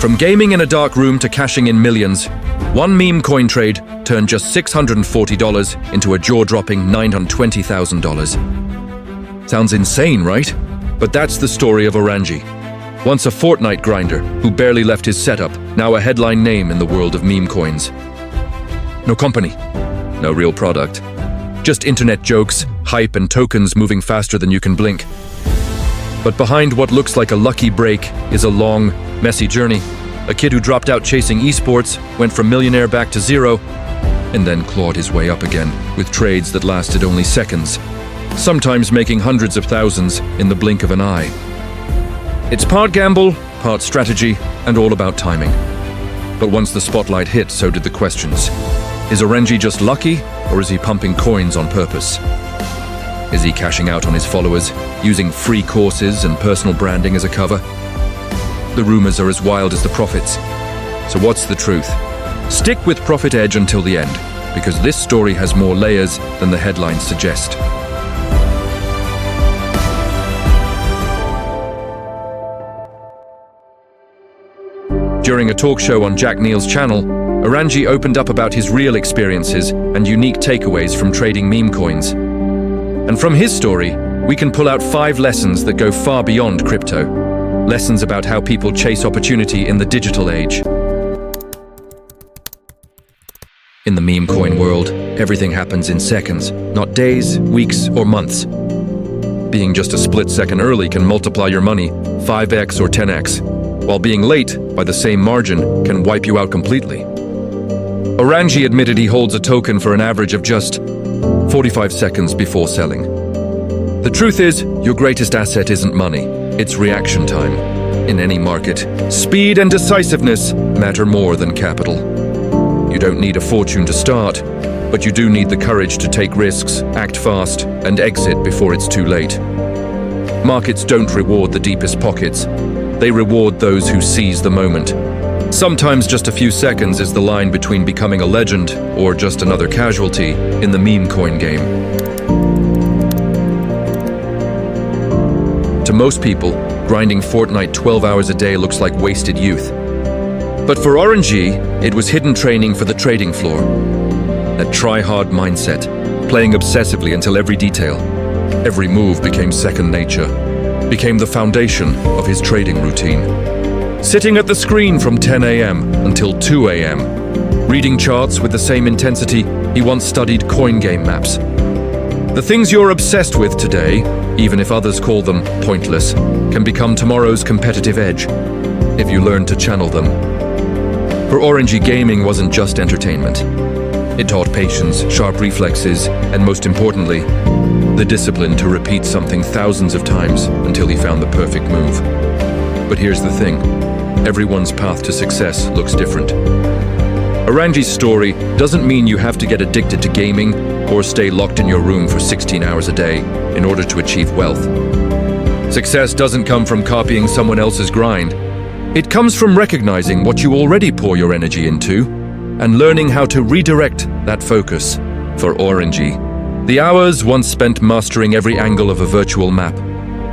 From gaming in a dark room to cashing in millions, one meme coin trade turned just $640 into a jaw-dropping $920,000. Sounds insane, right? But that's the story of Orangie. Once a Fortnite grinder who barely left his setup, now a headline name in the world of meme coins. No company, no real product. Just internet jokes, hype, and tokens moving faster than you can blink. But behind what looks like a lucky break is a long, messy journey. A kid who dropped out chasing esports, went from millionaire back to zero, and then clawed his way up again with trades that lasted only seconds, sometimes making hundreds of thousands in the blink of an eye. It's part gamble, part strategy, and all about timing. But once the spotlight hit, so did the questions. Is Orangie just lucky, or is he pumping coins on purpose? Is he cashing out on his followers, using free courses and personal branding as a cover? The rumors are as wild as the profits. So what's the truth? Stick with Profit Edge until the end, because this story has more layers than the headlines suggest. During a talk show on Jack Neal's channel, Orangie opened up about his real experiences and unique takeaways from trading meme coins. And from his story, we can pull out 5 lessons that go far beyond crypto. Lessons about how people chase opportunity in the digital age. In the meme coin world, everything happens in seconds, not days, weeks, or months. Being just a split second early can multiply your money 5x or 10x, while being late, by the same margin, can wipe you out completely. Orangie admitted he holds a token for an average of just 45 seconds before selling. The truth is, your greatest asset isn't money, it's reaction time. In any market, speed and decisiveness matter more than capital. You don't need a fortune to start, but you do need the courage to take risks, act fast, and exit before it's too late. Markets don't reward the deepest pockets. They reward those who seize the moment. Sometimes just a few seconds is the line between becoming a legend or just another casualty in the meme coin game. To most people, grinding Fortnite 12 hours a day looks like wasted youth. But for Orangie, it was hidden training for the trading floor. That try-hard mindset, playing obsessively until every detail, every move became second nature, became the foundation of his trading routine. Sitting at the screen from 10 a.m. until 2 a.m., reading charts with the same intensity he once studied coin game maps. The things you're obsessed with today, even if others call them pointless, can become tomorrow's competitive edge, if you learn to channel them. For Orangie, gaming wasn't just entertainment. It taught patience, sharp reflexes, and most importantly, the discipline to repeat something thousands of times until he found the perfect move. But here's the thing, everyone's path to success looks different. Orangie's story doesn't mean you have to get addicted to gaming or stay locked in your room for 16 hours a day in order to achieve wealth. Success doesn't come from copying someone else's grind. It comes from recognizing what you already pour your energy into and learning how to redirect that focus. For Orangie, the hours once spent mastering every angle of a virtual map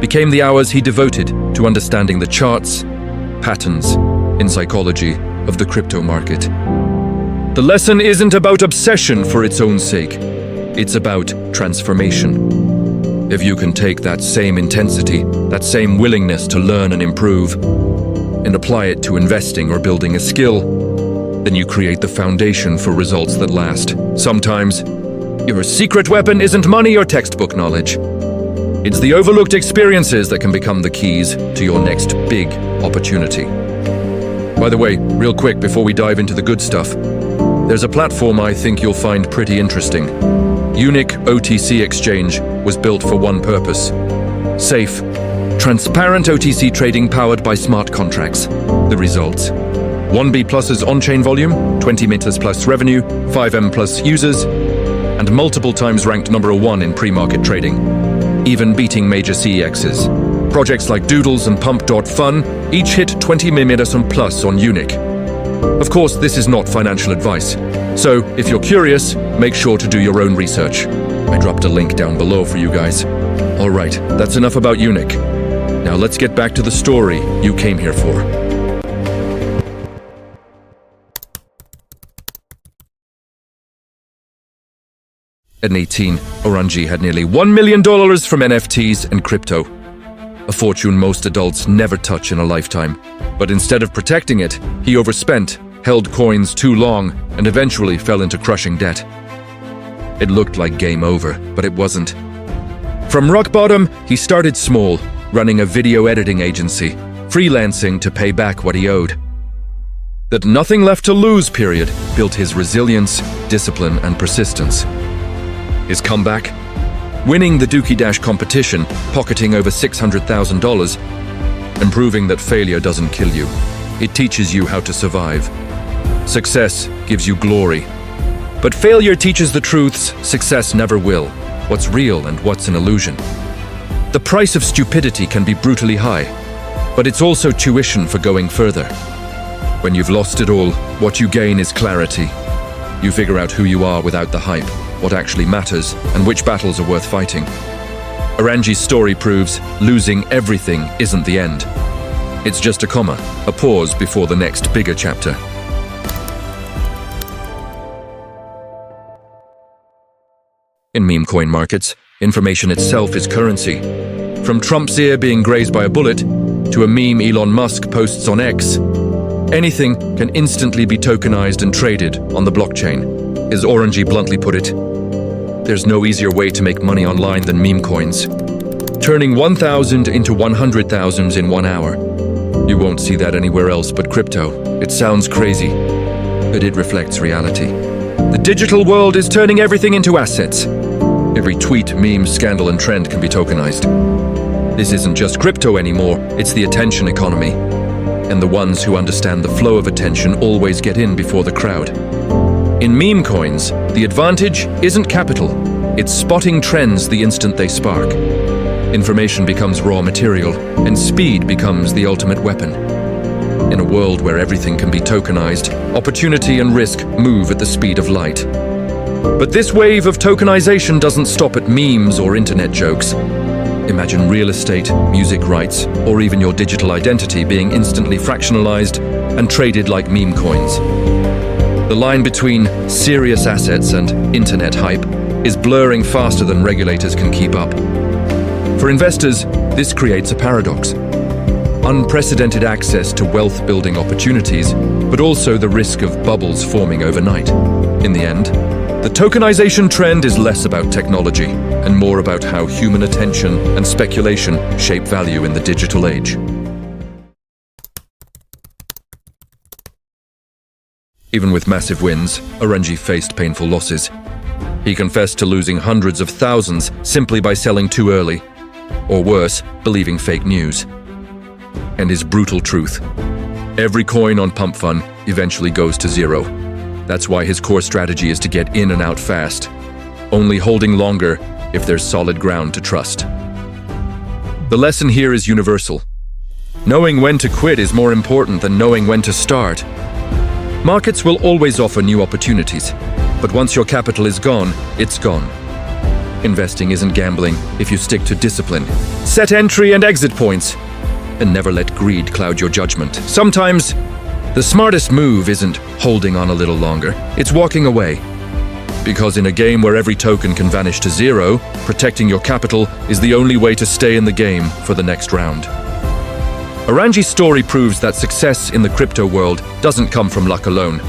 became the hours he devoted to understanding the charts, patterns, in psychology of the crypto market. The lesson isn't about obsession for its own sake. It's about transformation. If you can take that same intensity, that same willingness to learn and improve, and apply it to investing or building a skill, then you create the foundation for results that last. Sometimes, your secret weapon isn't money or textbook knowledge. It's the overlooked experiences that can become the keys to your next big opportunity. By the way, real quick before we dive into the good stuff, there's a platform I think you'll find pretty interesting. Unique OTC Exchange was built for one purpose: safe, transparent OTC trading powered by smart contracts. The results: 1B Plus's on-chain volume, 20 meters plus revenue, 5M plus users, and multiple times ranked number 1 in pre-market trading, even beating major CEXs. Projects like Doodles and Pump.Fun each hit 20 meters plus on Unique. Of course, this is not financial advice, so if you're curious, make sure to do your own research. I dropped a link down below for you guys. All right, that's enough about Unique. Now let's get back to the story you came here for. At 18, Orangie had nearly $1 million from NFTs and crypto. A fortune most adults never touch in a lifetime. But instead of protecting it, he overspent, held coins too long, and eventually fell into crushing debt. It looked like game over, but it wasn't. From rock bottom, he started small, running a video editing agency, freelancing to pay back what he owed. That nothing left to lose period built his resilience, discipline, and persistence. His comeback? Winning the Dookie Dash competition, pocketing over $600,000, and proving that failure doesn't kill you. It teaches you how to survive. Success gives you glory. But failure teaches the truths success never will, what's real and what's an illusion. The price of stupidity can be brutally high, but it's also tuition for going further. When you've lost it all, what you gain is clarity. You figure out who you are without the hype, what actually matters, and which battles are worth fighting. Orangie's story proves losing everything isn't the end. It's just a comma, a pause before the next bigger chapter. In meme coin markets, information itself is currency. From Trump's ear being grazed by a bullet, to a meme Elon Musk posts on X, anything can instantly be tokenized and traded on the blockchain. As Orangie bluntly put it, there's no easier way to make money online than meme coins. Turning 1,000 into 100,000s in 1 hour. You won't see that anywhere else but crypto. It sounds crazy, but it reflects reality. The digital world is turning everything into assets. Every tweet, meme, scandal, and trend can be tokenized. This isn't just crypto anymore, it's the attention economy. And the ones who understand the flow of attention always get in before the crowd. In meme coins, the advantage isn't capital, it's spotting trends the instant they spark. Information becomes raw material, and speed becomes the ultimate weapon. In a world where everything can be tokenized, opportunity and risk move at the speed of light. But this wave of tokenization doesn't stop at memes or internet jokes. Imagine real estate, music rights, or even your digital identity being instantly fractionalized and traded like meme coins. The line between serious assets and internet hype is blurring faster than regulators can keep up. For investors, this creates a paradox. Unprecedented access to wealth-building opportunities, but also the risk of bubbles forming overnight. In the end, the tokenization trend is less about technology and more about how human attention and speculation shape value in the digital age. Even with massive wins, Orangie faced painful losses. He confessed to losing hundreds of thousands simply by selling too early, or worse, believing fake news. And his brutal truth: every coin on Pump Fun eventually goes to zero. That's why his core strategy is to get in and out fast, only holding longer if there's solid ground to trust. The lesson here is universal. Knowing when to quit is more important than knowing when to start. Markets will always offer new opportunities, but once your capital is gone, it's gone. Investing isn't gambling if you stick to discipline. Set entry and exit points, and never let greed cloud your judgment. Sometimes, the smartest move isn't holding on a little longer, it's walking away. Because in a game where every token can vanish to zero, protecting your capital is the only way to stay in the game for the next round. Orangie's story proves that success in the crypto world doesn't come from luck alone.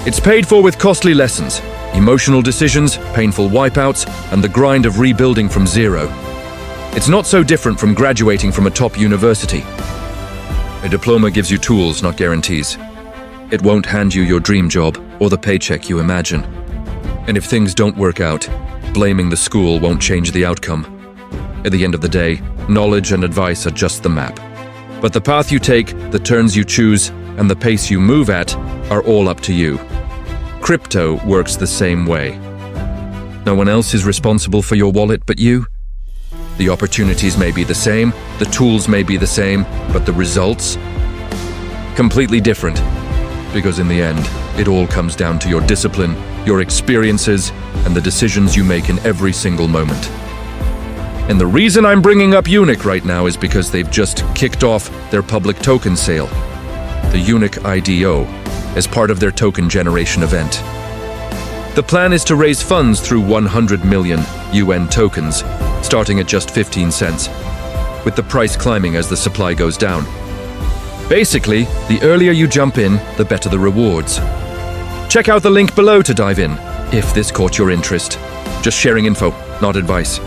It's paid for with costly lessons, emotional decisions, painful wipeouts, and the grind of rebuilding from zero. It's not so different from graduating from a top university. A diploma gives you tools, not guarantees. It won't hand you your dream job or the paycheck you imagine. And if things don't work out, blaming the school won't change the outcome. At the end of the day, knowledge and advice are just the map. But the path you take, the turns you choose, and the pace you move at are all up to you. Crypto works the same way. No one else is responsible for your wallet but you. The opportunities may be the same, the tools may be the same, but the results? Completely different. Because in the end, it all comes down to your discipline, your experiences, and the decisions you make in every single moment. And the reason I'm bringing up Unic right now is because they've just kicked off their public token sale, the Unic IDO, as part of their token generation event. The plan is to raise funds through 100 million UN tokens, starting at just 15 cents, with the price climbing as the supply goes down. Basically, the earlier you jump in, the better the rewards. Check out the link below to dive in, if this caught your interest. Just sharing info, not advice.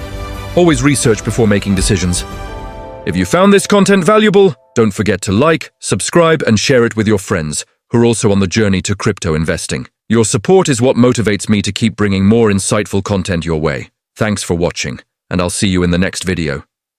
Always research before making decisions. If you found this content valuable, don't forget to like, subscribe, and share it with your friends who are also on the journey to crypto investing. Your support is what motivates me to keep bringing more insightful content your way. Thanks for watching, and I'll see you in the next video.